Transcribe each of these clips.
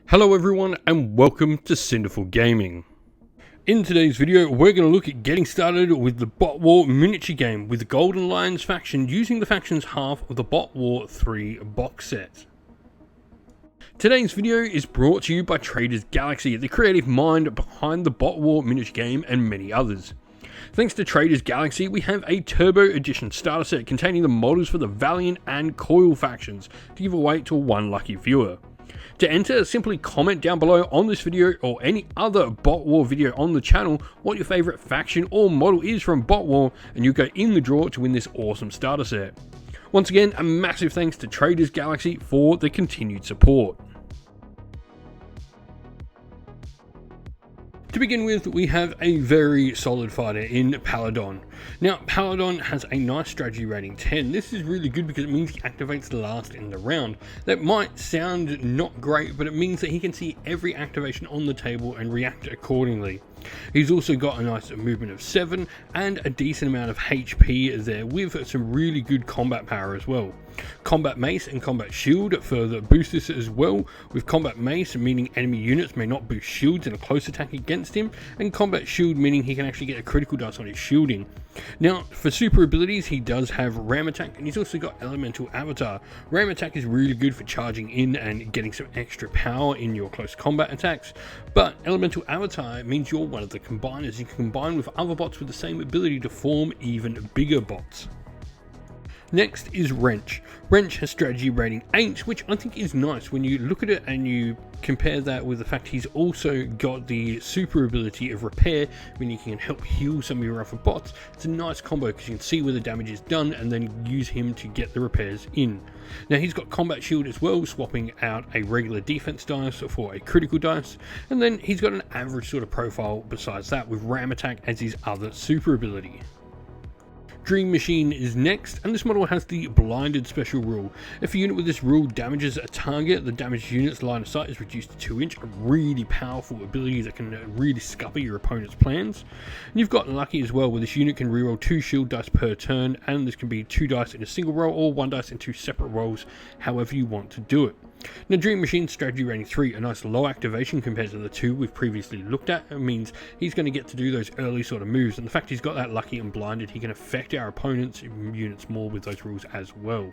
Hello everyone and welcome to Cinderful Gaming. In today's video we're going to look at getting started with the Bot War miniature game with the Golden Lions faction using the faction's half of the Bot War 3 box set. Today's video is brought to you by Traders Galaxy, the creative mind behind the Bot War miniature game and many others. Thanks to Traders Galaxy, we have a Turbo Edition starter set containing the models for the Valiant and Coil factions to give away to one lucky viewer. To enter, simply comment down below on this video or any other Bot War video on the channel what your favourite faction or model is from Bot War, and you'll go in the draw to win this awesome starter set. Once again, a massive thanks to Traders Galaxy for the continued support. To begin with, we have a very solid fighter in Paladon. Now, Paladon has a nice strategy rating 10. This is really good because it means he activates last in the round. That might sound not great, but it means that he can see every activation on the table and react accordingly. He's also got a nice movement of 7 and a decent amount of HP there with some really good combat power as well. Combat Mace and Combat Shield further boost this as well, with Combat Mace meaning enemy units may not boost shields in a close attack against him, and Combat Shield meaning he can actually get a critical dice on his shielding. Now, for super abilities, he does have Ram Attack, and he's also got Elemental Avatar. Ram Attack is really good for charging in and getting some extra power in your close combat attacks, but Elemental Avatar means you're one of the combiners. You can combine with other bots with the same ability to form even bigger bots. Next is Wrench. Wrench has strategy rating 8, which I think is nice when you look at it and you compare that with the fact he's also got the super ability of Repair, meaning he can help heal some of your other bots. It's a nice combo because you can see where the damage is done and then use him to get the repairs in. Now he's got Combat Shield as well, swapping out a regular defense dice for a critical dice, and then he's got an average sort of profile besides that, with Ram Attack as his other super ability. Dream Machine is next, and this model has the Blinded special rule. If a unit with this rule damages a target, the damaged unit's line of sight is reduced to 2 inch, a really powerful ability that can really scupper your opponent's plans. And you've got Lucky as well, where this unit can reroll 2 shield dice per turn, and this can be 2 dice in a single roll or 1 dice in 2 separate rolls, however you want to do it. Now, Dream Machine strategy rating 3, a nice low activation compared to the 2 we've previously looked at. It means he's going to get to do those early sort of moves, and the fact he's got that Lucky and Blinded, he can affect our opponent's units more with those rules as well.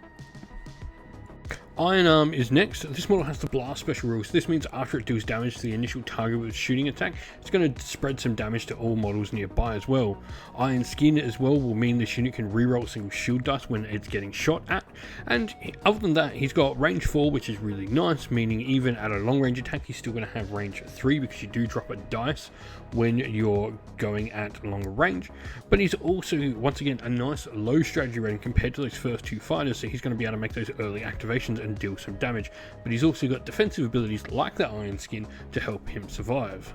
Ironarm is next. This model has the Blast special rule, so this means after it deals damage to the initial target with a shooting attack, it's going to spread some damage to all models nearby as well. Iron Skin as well will mean this unit can reroll single shield dice when it's getting shot at, and other than that he's got range 4, which is really nice, meaning even at a long range attack he's still going to have range 3 because you do drop a dice when you're going at longer range. But he's also, once again, a nice low strategy rating compared to those first 2 fighters, so he's going to be able to make those early activations and deal some damage, but he's also got defensive abilities like that Iron Skin to help him survive.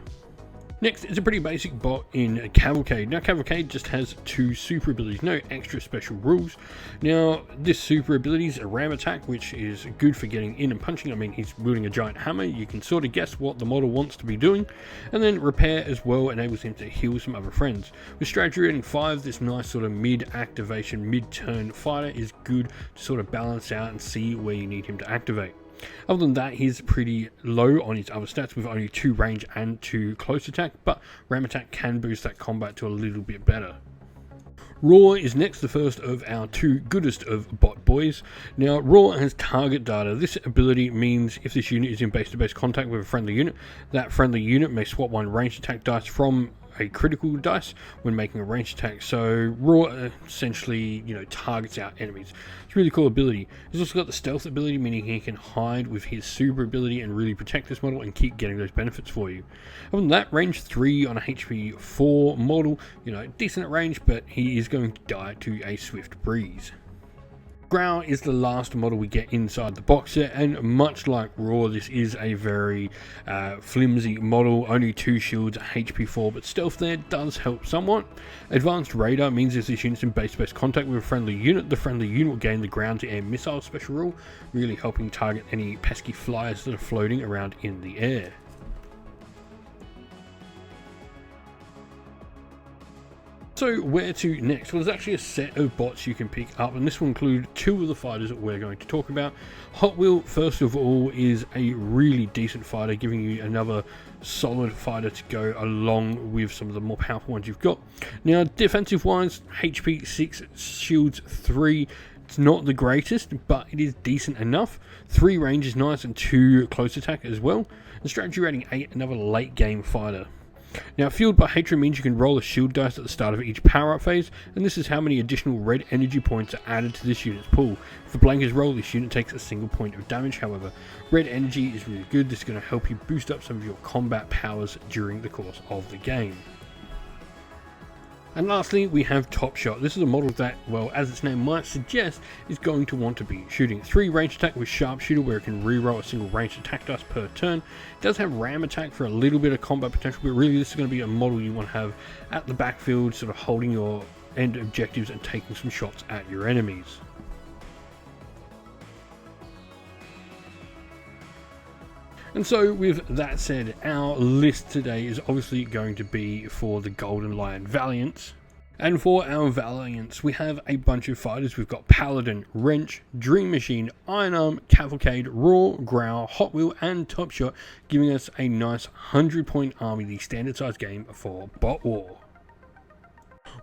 Next is a pretty basic bot in Cavalcade. Now Cavalcade just has 2 super abilities, no extra special rules. Now this super ability is a Ram Attack, which is good for getting in and punching. I mean, he's wielding a giant hammer, you can sort of guess what the model wants to be doing. And then Repair as well enables him to heal some other friends. With strategy rating 5, this nice sort of mid-activation, mid-turn fighter is good to sort of balance out and see where you need him to activate. Other than that, he's pretty low on his other stats with only 2 range and 2 close attack, but Ram Attack can boost that combat to a little bit better. Raw is next, the first of our 2 goodest of bot boys. Now Raw has target data. This ability means if this unit is in base-to-base contact with a friendly unit, that friendly unit may swap 1 ranged attack dice from a critical dice when making a ranged attack. So Raw essentially, targets out enemies. It's a really cool ability. He's also got the stealth ability, meaning he can hide with his super ability and really protect this model and keep getting those benefits for you. Other than that, range 3 on a HP 4 model, decent at range, but he is going to die to a swift breeze. Growl is the last model we get inside the box set, and much like Raw, this is a very flimsy model, only 2 shields, HP 4, but stealth there does help somewhat. Advanced Radar means if this unit's in base-to-base contact with a friendly unit, the friendly unit will gain the ground-to-air missile special rule, really helping target any pesky flyers that are floating around in the air. So where to next? Well, there's actually a set of bots you can pick up, and this will include two of the fighters that we're going to talk about. Hotwheel, first of all, is a really decent fighter, giving you another solid fighter to go along with some of the more powerful ones you've got. Now, defensive wise, HP 6, shields 3. It's not the greatest, but it is decent enough. 3 range is nice, and 2 close attack as well. And strategy rating 8, another late game fighter. Now, fueled by hatred means you can roll a shield dice at the start of each power-up phase, and this is how many additional red energy points are added to this unit's pool. If the blank is rolled, this unit takes a single point of damage. However, red energy is really good. This is going to help you boost up some of your combat powers during the course of the game. And lastly, we have Topshot. This is a model that, well, as its name might suggest, is going to want to be shooting. 3 ranged attack with sharpshooter, where it can reroll a single ranged attack dice per turn. It does have ram attack for a little bit of combat potential, but really this is going to be a model you want to have at the backfield, sort of holding your end objectives and taking some shots at your enemies. And so with that said, our list today is obviously going to be for the Golden Lion Valiants. And for our Valiants, we have a bunch of fighters. We've got Paladon, Wrench, Dream Machine, Ironarm, Cavalcade, Raw, Growl, Hotwheel and Topshot, giving us a nice 100-point army, the standard size game for Bot War.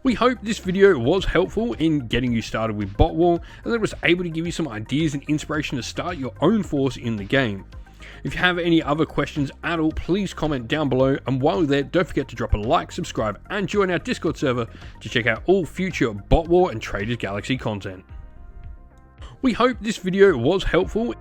We hope this video was helpful in getting you started with Bot War, and that it was able to give you some ideas and inspiration to start your own force in the game. If you have any other questions at all, please comment down below, and while you're there, don't forget to drop a like, subscribe and join our Discord server to check out all future Bot War and Traders Galaxy content. We hope this video was helpful.